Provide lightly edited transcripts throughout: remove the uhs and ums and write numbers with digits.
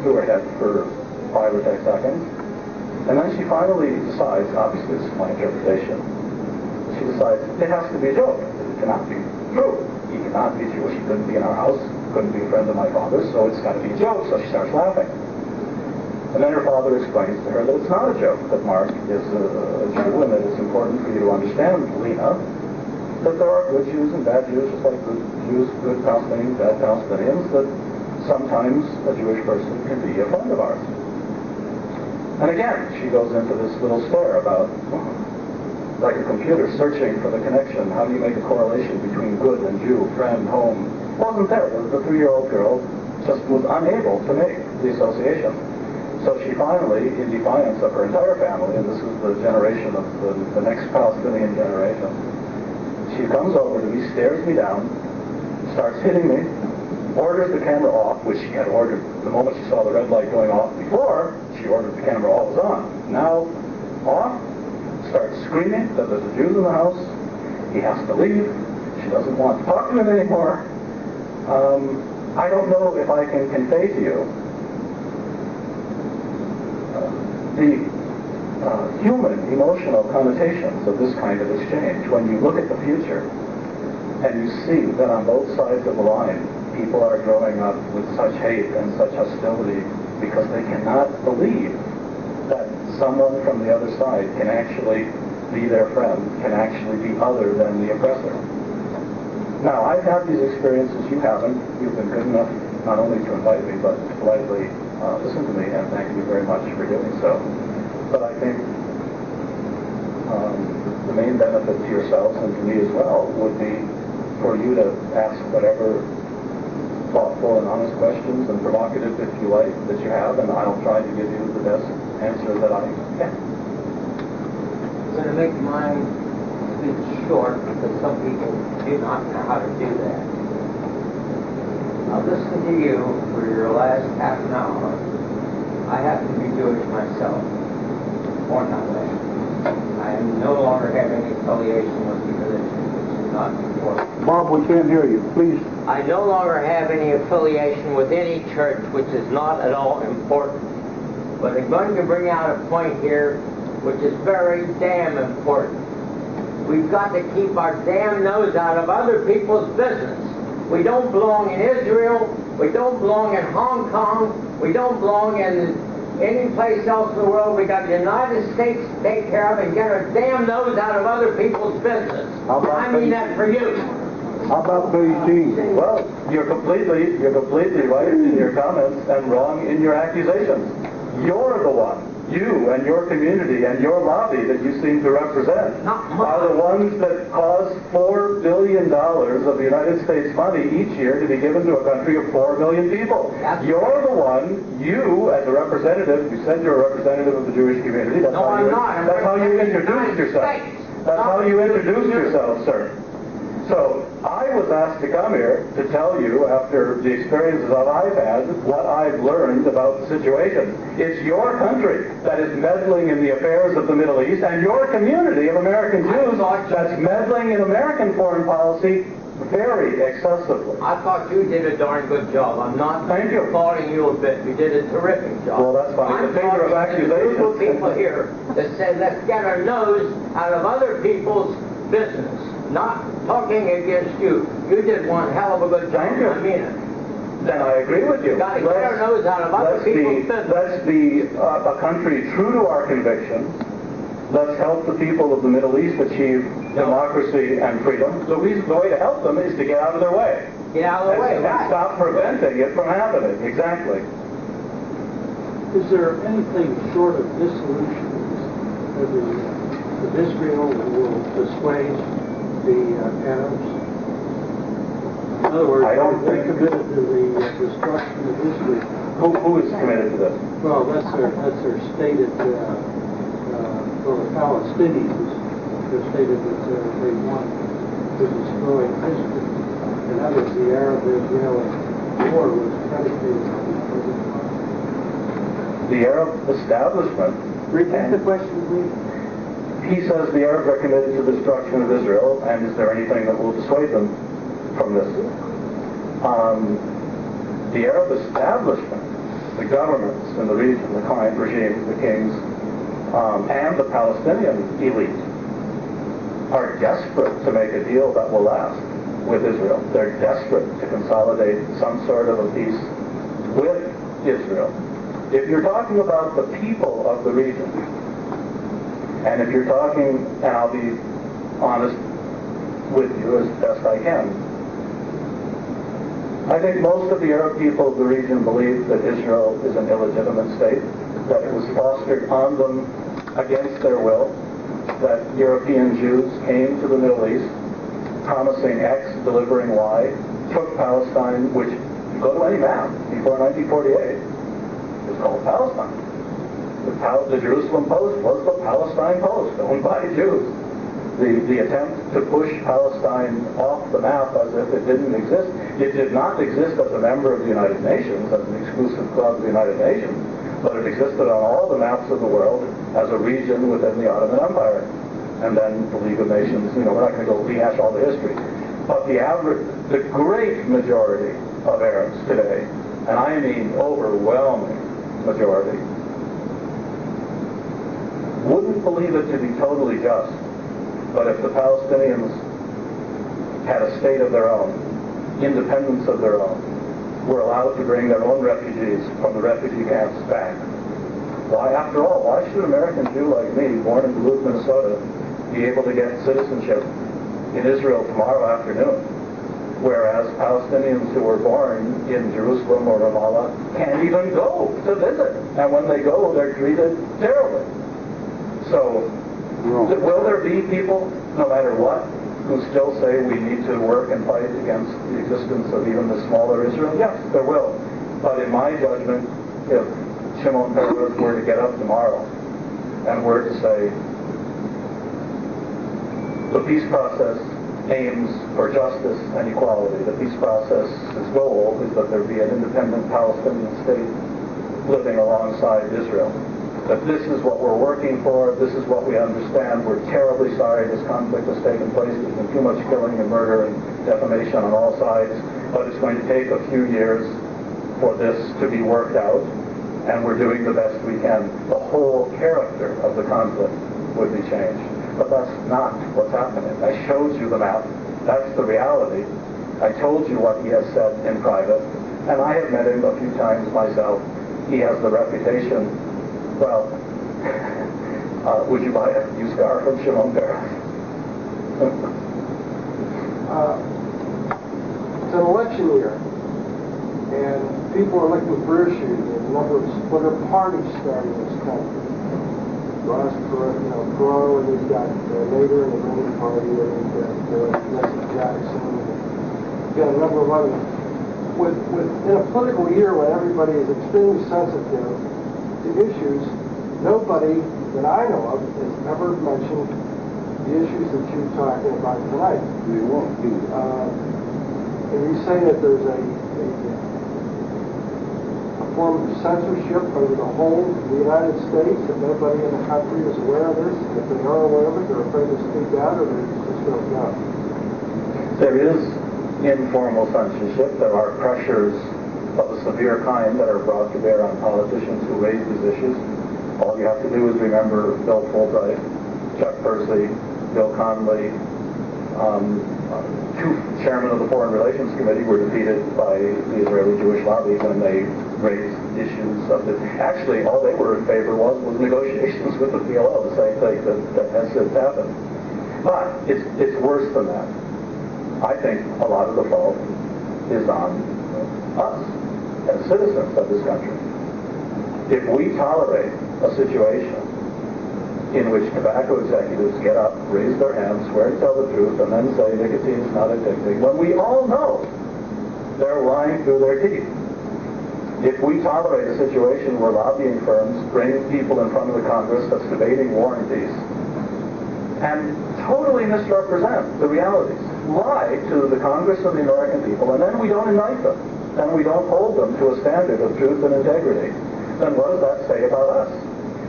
through her head for 5 or 10 seconds. And then she finally decides, obviously this is my interpretation, she decides it has to be a joke. It cannot be true. He cannot be Jewish. He couldn't be in our house. Couldn't be a friend of my father's, so it's got to be a joke. So she starts laughing. And then her father explains to her that it's not a joke, that Mark is a Jew, and that it's important for you to understand, Lena, that there are good Jews and bad Jews, just like good Jews, good Palestinians, bad Palestinians, that sometimes a Jewish person can be a friend of ours. And again, she goes into this little stare about, like a computer searching for the connection. How do you make a correlation between good and Jew, friend, home? Wasn't there. The 3-year-old girl just was unable to make the association. So she finally, in defiance of her entire family, and this is the generation of the next Palestinian generation, she comes over to me, stares me down, starts hitting me, orders the camera off, which she had ordered the moment she saw the red light going off before. She ordered the camera always on. Now off, starts screaming that there's a Jew in the house. He has to leave. She doesn't want to talk to him anymore. I don't know if I can convey to you the human, emotional connotations of this kind of exchange. When you look at the future and you see that on both sides of the line, people are growing up with such hate and such hostility because they cannot believe that someone from the other side can actually be their friend, can actually be other than the oppressor. Now, I've had these experiences, you haven't. You've been good enough not only to invite me, but to politely listen to me, and thank you very much for doing so. But I think the main benefit to yourselves and to me as well would be for you to ask whatever thoughtful and honest questions, and provocative if you like, that you have, and I'll try to give you the best answer that I can. I'm going to make mine speech short because some people do not know how to do that. I'll listen to you for your last half an hour. I happen to be Jewish myself, born that way. I no longer have any affiliation with the religion, which is not important. Bob, we can't hear you. Please. I no longer have any affiliation with any church, which is not at all important. But I'm going to bring out a point here which is very damn important. We've got to keep our damn nose out of other people's business. We don't belong in Israel. We don't belong in Hong Kong. We don't belong in any place else in the world. We got the United States to take care of and get our damn nose out of other people's business. I mean that for you. How about Beijing? Well, you're completely right in your comments and wrong in your accusations. You're the one, you and your community and your lobby that you seem to represent are the ones that cause $4 billion of the United States money each year to be given to a country of 4 million people. You're the one, you as a representative, you said you're a representative of the Jewish community. That's how you introduced yourself. That's how you introduced yourself, sir. So, I was asked to come here to tell you, after the experiences that I've had, what I've learned about the situation. It's your country that is meddling in the affairs of the Middle East, and your community of American Jews that's meddling in American foreign policy very excessively. I thought you did a darn good job. I'm not applauding you a bit. You did a terrific job. Well, that's fine. I'm talking to the group of people here that said, let's get our nose out of other people's business. Not talking against you. You did one hell of a good job. Thank you. I mean it. Then I agree with you. We've got to get our nose out of other people's business. Let's be a country true to our convictions. Let's help the people of the Middle East achieve democracy and freedom. The way to help them is to get out of their way. Get out of the way, and right. Stop preventing it from happening. Exactly. Is there anything short of dissolution that Israel will dissuade the Arabs? In other words, they're committed to the destruction of Israel. Who is committed to this? Well, that's their stated. For the Palestinians, they've stated that they want to destroy Israel, and that was the Arab-Israeli war was predicated on. The Arab establishment. Repeat the question, please. He says the Arabs are committed to the destruction of Israel, and is there anything that will dissuade them from this? The Arab establishment the governments in the region, the client regimes, the kings, and the Palestinian elite are desperate to make a deal that will last with Israel. They're desperate to consolidate some sort of a peace with Israel. If you're talking about the people of the region, and if you're talking, and I'll be honest with you as best I can, I think most of the Arab people of the region believe that Israel is an illegitimate state, that it was fostered on them against their will, that European Jews came to the Middle East promising X, delivering Y, took Palestine, which, you go to any map before 1948, was called Palestine. The Jerusalem Post was the Palestine Post, owned by Jews. The attempt to push Palestine off the map as if it didn't exist. It did not exist as a member of the United Nations, as an exclusive club of the United Nations, but it existed on all the maps of the world as a region within the Ottoman Empire. And then the League of Nations, we're not going to go rehash all the history. But the great majority of Arabs today, and I mean overwhelming majority, wouldn't believe it to be totally just. But if the Palestinians had a state of their own, independence of their own, were allowed to bring their own refugees from the refugee camps back, why, after all, why should an American Jew like me, born in Duluth, Minnesota, be able to get citizenship in Israel tomorrow afternoon, whereas Palestinians who were born in Jerusalem or Ramallah can't even go to visit, and when they go, they're treated terribly. So, will there be people, no matter what, who still say we need to work and fight against the existence of even the smaller Israel? Yes, there will. But in my judgment, if Shimon Peres were to get up tomorrow and were to say, the peace process aims for justice and equality. The peace process's goal is that there be an independent Palestinian state living alongside Israel. That this is what we're working for, this is what we understand. We're terribly sorry this conflict has taken place. There's been too much killing and murder and defamation on all sides, but it's going to take a few years for this to be worked out, and we're doing the best we can. The whole character of the conflict would be changed. But that's not what's happening. I showed you the map. That's the reality. I told you what he has said in private, and I have met him a few times myself. He has the reputation. Well, would you buy a used car from Shimon Peres? It's an election year, and people are looking for issues. There's a number of splinter parties starting in this country. Ross Perot, and you've got Nader and the Green Party, and you've got Jesse Jackson, and you've got a number of others. In a political year when everybody is extremely sensitive to issues, nobody that I know of has ever mentioned the issues that you're talking about tonight. They won't. And you say that there's a form of censorship under the whole of the United States, that nobody in the country is aware of this, and if they are aware of it, they're afraid to speak out, or they just don't know. There is informal censorship. There are pressures of a severe kind that are brought to bear on politicians who raise these issues. All you have to do is remember Bill Fulbright, Chuck Percy, Bill Conley, two chairmen of the Foreign Relations Committee were defeated by the Israeli Jewish lobby when they raised issues of this. Actually, all they were in favor was negotiations with the PLO, the same thing that has since happened. But it's worse than that. I think a lot of the fault is on us as citizens of this country. If we tolerate a situation in which tobacco executives get up, raise their hands, swear to tell the truth, and then say nicotine is not addicting, when we all know they're lying through their teeth. If we tolerate a situation where lobbying firms bring people in front of the Congress that's debating war and peace and totally misrepresent the realities, lie to the Congress and the American people, and then we don't indict them, and we don't hold them to a standard of truth and integrity, then what does that say about us?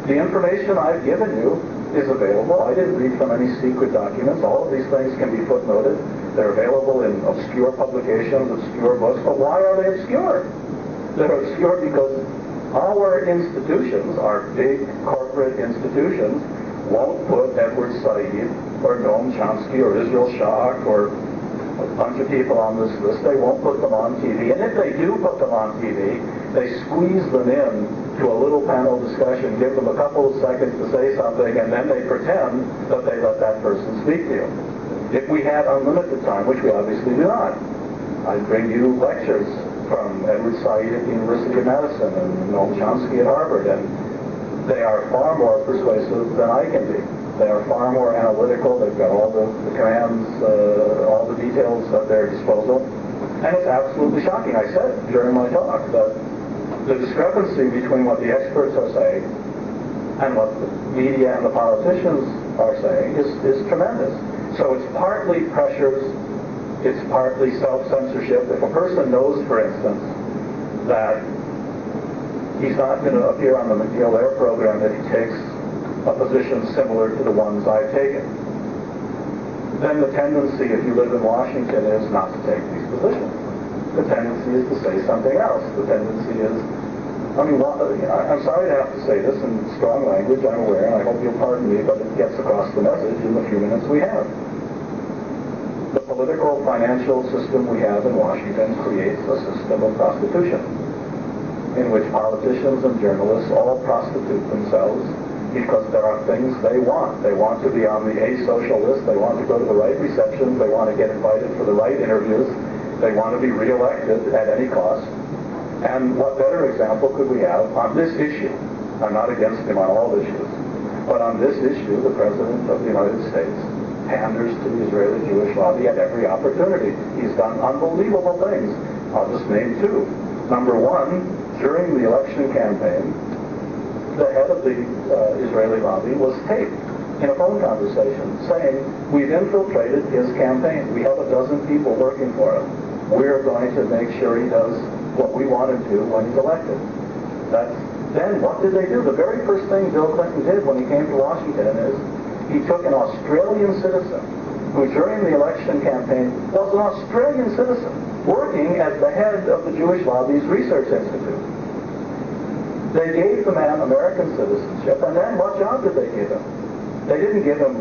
The information I've given you is available. I didn't read from any secret documents. All of these things can be footnoted. They're available in obscure publications, obscure books. But why are they obscure? They're obscure because Our institutions, our big corporate institutions, won't put Edward Said or Noam Chomsky or Israel Shock or a bunch of people on this list. They won't put them on TV. And if they do put them on TV, they squeeze them in to a little panel discussion, give them a couple of seconds to say something, and then they pretend that they let that person speak to you. If we had unlimited time, which we obviously do not, I'd bring you lectures from Edward Said at the University of Madison and Noam Chomsky at Harvard, and they are far more persuasive than I can be. They are far more analytical. They've got all the commands, all the details at their disposal, and it's absolutely shocking. I said during my talk that the discrepancy between what the experts are saying and what the media and the politicians are saying is tremendous. So it's partly pressures. It's partly self-censorship. If a person knows, for instance, that he's not going to appear on the McNeil Air program if he takes a position similar to the ones I've taken, then the tendency, if you live in Washington, is not to take these positions. The tendency is to say something else. The tendency is, I'm sorry to have to say this in strong language, I'm aware, and I hope you'll pardon me, but it gets across the message in the few minutes we have. The political financial system we have in Washington creates a system of prostitution in which politicians and journalists all prostitute themselves because there are things they want. They want to be on the asocial list. They want to go to the right receptions. They want to get invited for the right interviews. They want to be reelected at any cost. And what better example could we have on this issue? I'm not against him on all issues, but on this issue, the President of the United States panders to the Israeli Jewish lobby at every opportunity. He's done unbelievable things. I'll just name two. Number one, during the election campaign, the head of the Israeli lobby was taped in a phone conversation saying, we've infiltrated his campaign. We have a dozen people working for him. We're going to make sure he does what we want him to when he's elected. Then what did they do? The very first thing Bill Clinton did when he came to Washington is he took an Australian citizen who during the election campaign was an Australian citizen working as the head of the Jewish Lobby's Research Institute. They gave the man American citizenship, and then what job did they give him? They didn't give him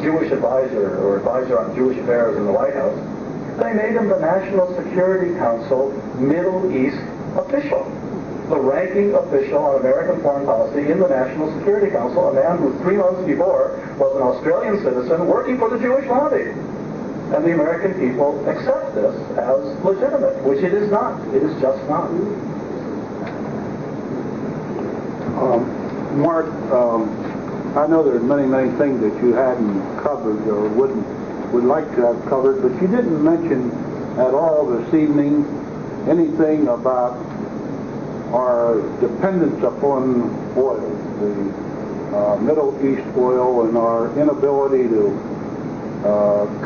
Jewish advisor or advisor on Jewish affairs in the White House. They made him the National Security Council Middle East official, the ranking official on American foreign policy in the National Security Council, a man who 3 months before was an Australian citizen working for the Jewish lobby. And the American people accept this as legitimate, which it is not. It is just not. Mark, I know there's many things that you hadn't covered or would like to have covered, but you didn't mention at all this evening anything about our dependence upon oil, the Middle East oil, and our inability to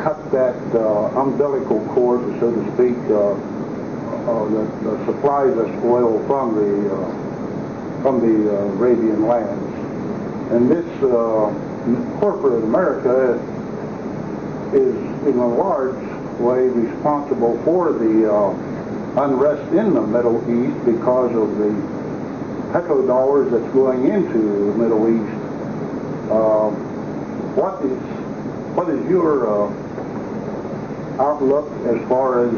cut that umbilical cord, so to speak, that supplies us oil from the Arabian lands. And this corporate America is in a large way responsible for the unrest in the Middle East because of the petrodollars that's going into the Middle East. What is your outlook as far as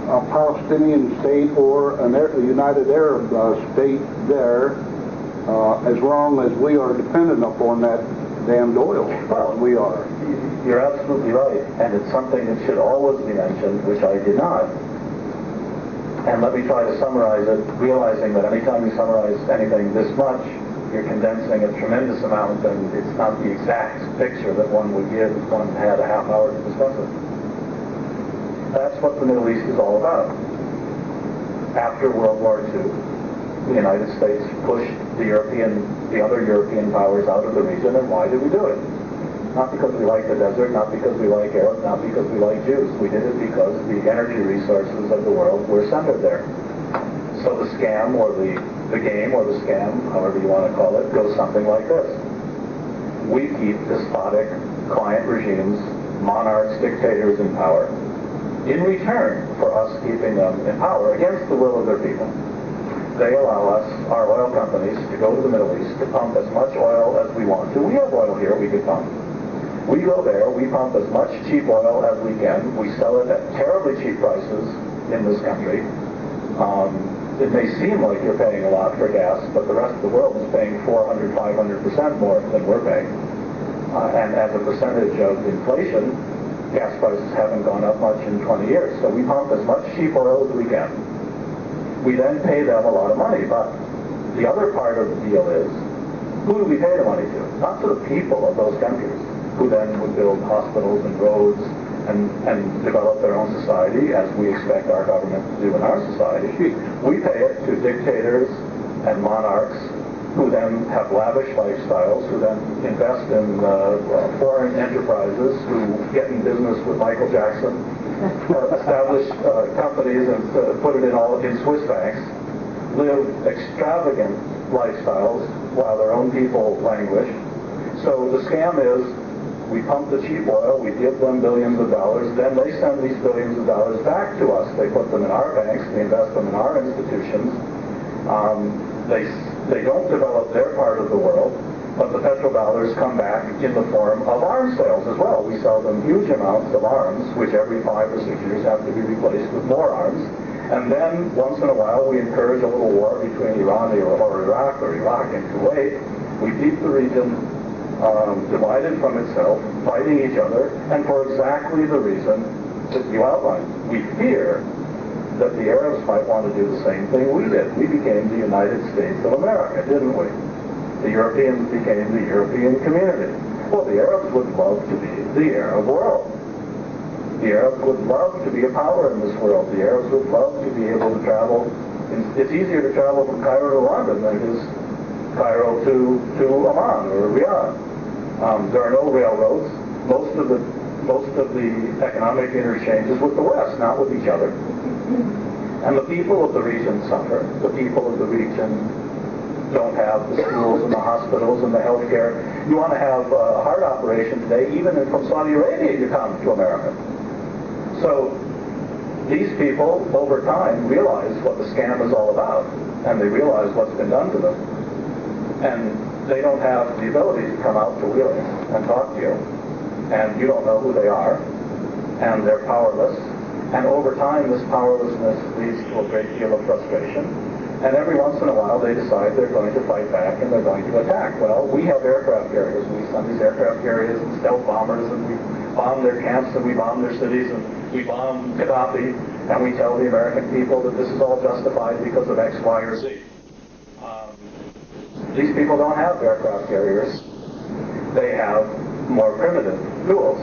a Palestinian state or a United Arab state there, as long as we are dependent upon that damned oil? Well, we are. You're absolutely right, and it's something that should always be mentioned, which I did not. And let me try to summarize it, realizing that anytime you summarize anything this much, you're condensing a tremendous amount, and it's not the exact picture that one would give if one had a half hour to discuss it. That's what the Middle East is all about. After World War II, the United States pushed the other European powers out of the region, and why did we do it? Not because we like the desert, not because we like Arabs, not because we like Jews. We did it because the energy resources of the world were centered there. So the scam, or the game, or the scam, however you want to call it, goes something like this. We keep despotic client regimes, monarchs, dictators in power. in return for us keeping them in power against the will of their people. They allow us, our oil companies, to go to the Middle East to pump as much oil as we want to. We have oil here we could pump. We go there, we pump as much cheap oil as we can. We sell it at terribly cheap prices in this country. It may seem like you're paying a lot for gas, but the rest of the world is paying 400, 500% more than we're paying. And as a percentage of inflation, gas prices haven't gone up much in 20 years. So we pump as much cheap oil as we can. We then pay them a lot of money, but the other part of the deal is, who do we pay the money to? Not to the people of those countries, who then would build hospitals and roads and develop their own society, as we expect our government to do in our society. We pay it to dictators and monarchs who then have lavish lifestyles, who then invest in foreign enterprises, who get in business with Michael Jackson, establish companies and put it in Swiss banks, live extravagant lifestyles while their own people languish. So the scam is, we pump the cheap oil, we give them billions of dollars, then they send these billions of dollars back to us. They put them in our banks, they invest them in our institutions. They don't develop their part of the world, but the petrodollars come back in the form of arms sales as well. We sell them huge amounts of arms, which every 5 or 6 years have to be replaced with more arms. And then, once in a while, we encourage a little war between Iran or Iraq and Kuwait. We keep the region divided from itself, fighting each other, and for exactly the reason that you outlined. We fear that the Arabs might want to do the same thing we did. We became the United States of America, didn't we? The Europeans became the European community. Well, the Arabs would love to be the Arab world. The Arabs would love to be a power in this world. The Arabs would love to be able to travel. It's easier to travel from Cairo to London than it is Cairo to Amman or Riyadh. There are no railroads. Most of the economic interchange is with the West, not with each other. And the people of the region suffer. The people of the region don't have the schools and the hospitals and the health care. You want to have a heart operation today, even from Saudi Arabia, you come to America. So these people, over time, realize what the scam is all about, and they realize what's been done to them. And they don't have the ability to come out to Wheeling and talk to you. And you don't know who they are. And they're powerless. And over time, this powerlessness leads to a great deal of frustration. And every once in a while, they decide they're going to fight back and they're going to attack. Well, we have aircraft carriers. We send these aircraft carriers and stealth bombers, and we bomb their camps, and we bomb their cities, and we bomb Gaddafi, and we tell the American people that this is all justified because of X, Y, or Z. These people don't have aircraft carriers. They have more primitive tools.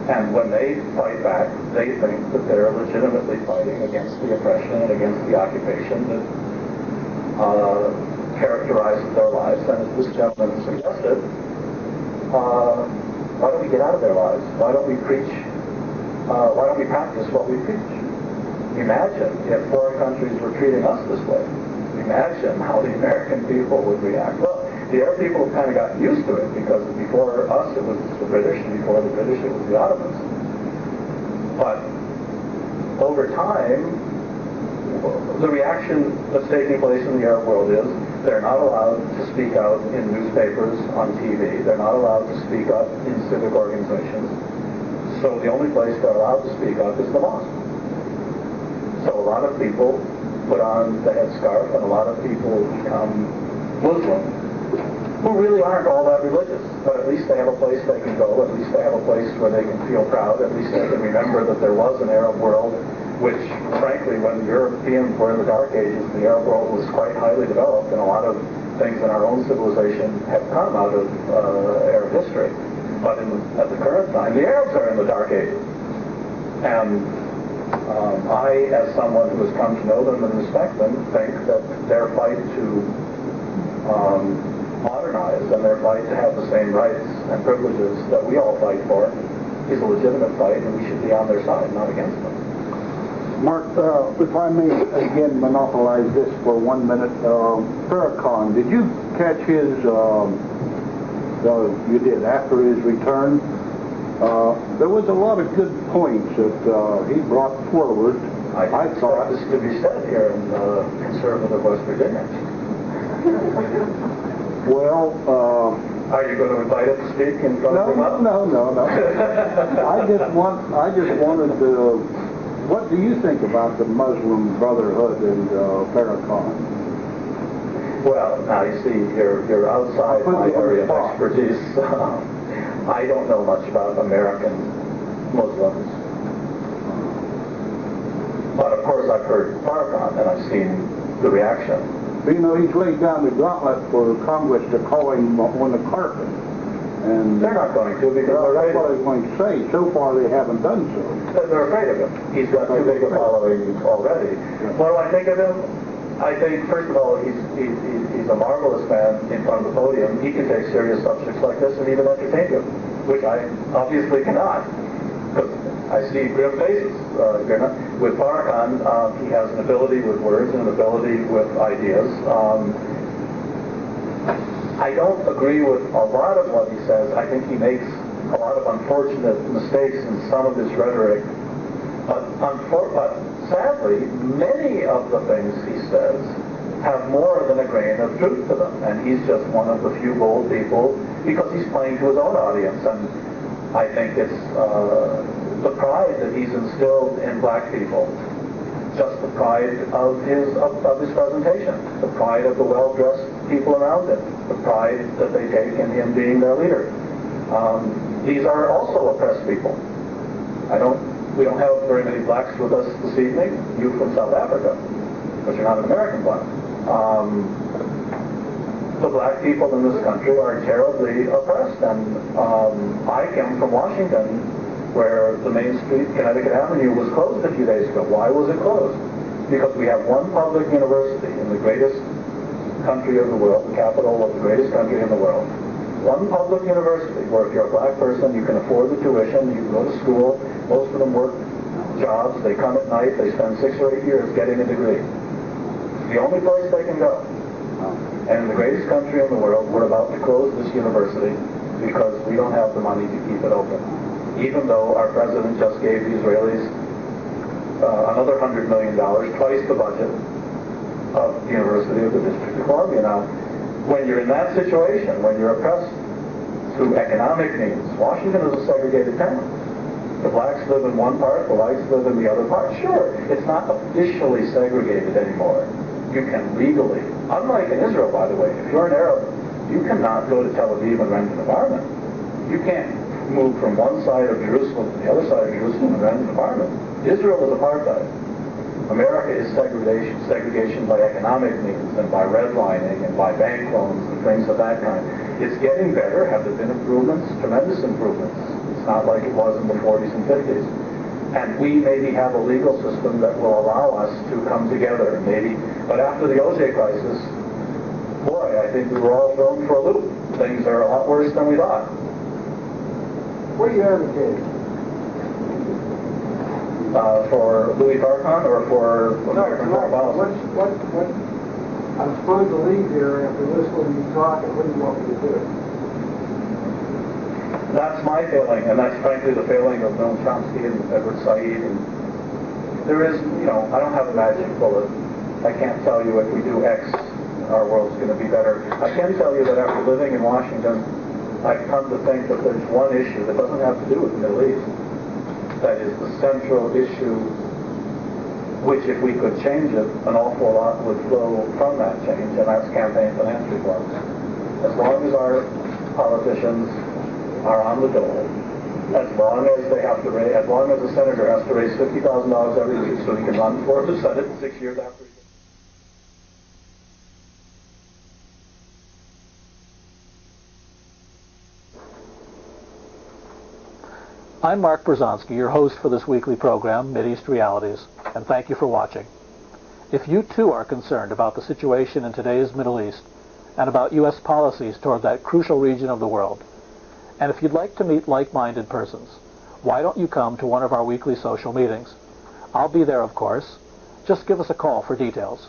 And when they fight back, they think that they're legitimately fighting against the oppression and against the occupation that characterizes their lives. And as this gentleman suggested, why don't we get out of their lives? Why don't we preach? Why don't we practice what we preach? Imagine if foreign countries were treating us this way. Imagine how the American people would react. Well, the Arab people have kind of gotten used to it, because before us it was the British, and before the British it was the Ottomans. But over time, the reaction that's taking place in the Arab world is they're not allowed to speak out in newspapers, on TV. They're not allowed to speak up in civic organizations. So the only place they're allowed to speak up is the mosque. So a lot of people put on the headscarf, and a lot of people become Muslim, who really aren't all that religious, but at least they have a place they can go, at least they have a place where they can feel proud, at least they can remember that there was an Arab world, which, frankly, when Europeans were in the Dark Ages, the Arab world was quite highly developed, and a lot of things in our own civilization have come out of Arab history. But at the current time, the Arabs are in the Dark Ages. And I, as someone who has come to know them and respect them, think that their fight to modernize and their fight to have the same rights and privileges that we all fight for is a legitimate fight, and we should be on their side, not against them. Mark, if I may again monopolize this for 1 minute, Farrakhan, did you catch his, you did, after his return, There was a lot of good points that he brought forward. I thought this to be said here in conservative West Virginia. Well, Are you going to invite him to speak in front of him? no. I just wanted to. What do you think about the Muslim Brotherhood and Farrakhan? Well, now you see, you're outside my area of expertise. I don't know much about American Muslims. But of course I've heard Farrakhan and I've seen the reaction. You know, he's laid down the gauntlet for Congress to call him on the carpet. And They're not going to because that's what I was going to say. So far they haven't done so. they're afraid of him. He's got too big a following already. What do I think of him? I think, first of all, he's a marvelous man in front of the podium. He can take serious subjects like this and even entertain you, which I obviously cannot. Because I see grim faces. With Farrakhan, he has an ability with words and an ability with ideas. I don't agree with a lot of what he says. I think he makes a lot of unfortunate mistakes in some of his rhetoric. But sadly, many of the things he says have more than a grain of truth to them. And he's just one of the few bold people because he's playing to his own audience. And I think it's the pride that he's instilled in black people, just the pride of his presentation, the pride of the well-dressed people around him, the pride that they take in him being their leader. These are also oppressed people. We don't have very many blacks with us this evening. You from South Africa, but you're not an American black. The black people in this country are terribly oppressed, and I came from Washington, where the main street, Connecticut Avenue, was closed a few days ago. Why was it closed? Because we have one public university in the greatest country of the world, the capital of the greatest country in the world. One public university where if you're a black person, you can afford the tuition, you can go to school. Most of them work jobs. They come at night. They spend 6 or 8 years getting a degree. It's the only place they can go. And in the greatest country in the world, we're about to close this university because we don't have the money to keep it open. Even though our president just gave the Israelis another $100 million, twice the budget of the University of the District of Columbia. Now, when you're in that situation, when you're oppressed through economic means, Washington is a segregated town. The blacks live in one part, the whites live in the other part. Sure, it's not officially segregated anymore. You can legally, unlike in Israel, by the way, if you're an Arab, you cannot go to Tel Aviv and rent an apartment. You can't move from one side of Jerusalem to the other side of Jerusalem and rent an apartment. Israel is apartheid. America is segregation by economic means and by redlining and by bank loans and things of that kind. It's getting better. Have there been improvements? Tremendous improvements. It's not like it was in the 40s and 50s. And we maybe have a legal system that will allow us to come together, maybe. But after the OJ crisis, boy, I think we were all thrown for a loop. Things are a lot worse than we thought. What are you advocating? For Louis Farrakhan or for American foreign policy? What, I'm supposed to leave here after listening to you talk, and what do you want me to do? That's my failing, and that's frankly the failing of Noam Chomsky and Edward Said. And there is, I don't have a magic bullet. I can't tell you if we do X, our world's going to be better. I can tell you that after living in Washington, I've come to think that there's one issue that doesn't have to do with the Middle East. That is the central issue, which if we could change it, an awful lot would flow from that change, and that's campaign finance reforms. As long as our politicians are on the dole, as long as they have to raise, as long as the senator has to raise $50,000 every week so he can run for the Senate 6 years after. I'm Mark Bruzonsky, your host for this weekly program, Mideast Realities, and thank you for watching. If you too are concerned about the situation in today's Middle East and about U.S. policies toward that crucial region of the world, and if you'd like to meet like-minded persons, why don't you come to one of our weekly social meetings? I'll be there, of course. Just give us a call for details.